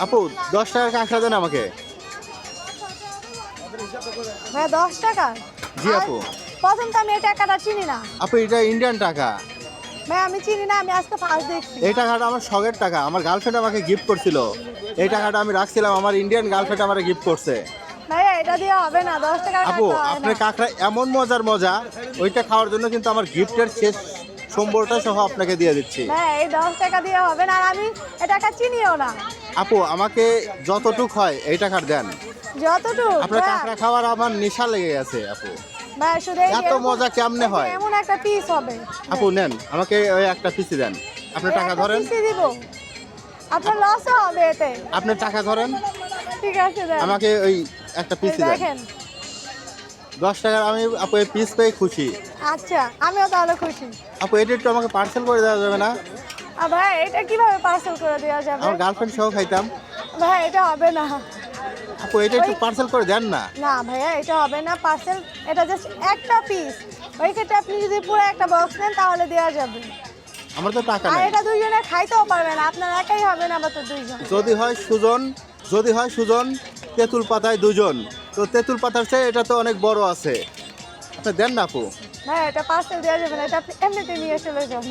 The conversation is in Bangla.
আপু 10 টাকার কাঁকড়া দেন আমাকে। ভাই 10 টাকা? জি আপু। প্রথম তো আমি এই টাকাটা চিনি না। আপু এটা ইন্ডিয়ান টাকা। ভাই আমি চিনি না, আমি আজকে ফার্স্ট দেখছি। এই টাকাটা আমার শখের টাকা, আমার গার্লফ্রেন্ড আমাকে গিফট করছিল। এই টাকাটা আমি রাখছিলাম, আমার ইন্ডিয়ান গার্লফ্রেন্ড আমাকে গিফট করছে। ভাইয়া এটা দিয়ে হবে না, 10 টাকার আপু কাঁকড়া হয় আপনার না। কাঁকড়া এমন মজার মজা, ওইটা খাওয়ার জন্য কিন্তু আমার গিফটের শেষ সম্বলটা সহ আপনাকে দিয়ে দিচ্ছি। ভাই এই 10 টাকা দিয়ে হবে না, আর আমি এই টাকা চিনিও না। আপু আমাকে যতটুক হয় এই টাকার দেন। যতটুকু আপনার কাঁকড়া খাওয়ার আমার নেশা লেগে গেছে আপু। ভাই শুধু এই এত মজা কেমনে হয়? এমন একটা পিস হবে। আপু নেন, আমাকে ওই একটা পিসি দেন। আপনার টাকা একটা ধরেন। পিসই দিব, আপনার লসও হবে এতে। আপনার টাকা ধরেন, ঠিক আছে দেন। আমাকে ওই একটা এই পিসি দেন। দেখেন। 10 টাকার আমি আপু এই পিস পেয়ে খুশি। আচ্ছা আমিও তাহলে খুশি। আপু এটা একটু আমাকে পার্সেল করে দেওয়া যাবে না? আর ভাই এটা কিভাবে পার্সেল করে দেওয়া যাবে? আমার গার্লফ্রেন্ড সহ খাইতাম। ভাই এটা হবে না। আপু এটা একটু পার্সেল করে দেন না। না ভাইয়া এটা হবে না পার্সেল, এটা জাস্ট একটা পিস। ওই ক্ষেত্রে আপনি যদি পুরো একটা বক্স নেন তাহলে দেওয়া যাবে। আমার তো টাকা আর নেই। এটা দুইজনে খাইতেও পারবেন, আপনার একাই হবে না, বা তো দুইজন। যদি হয় সুজন তেঁতুল পাতায় দুজন, তো তেঁতুল পাতার চেয়ে এটা তো অনেক বড় আছে। আপনি দেন না আপু। ভাই এটা পার্সেল দেওয়া যাবে না, এটা আপনি এমনিতে নিয়ে চলে যান।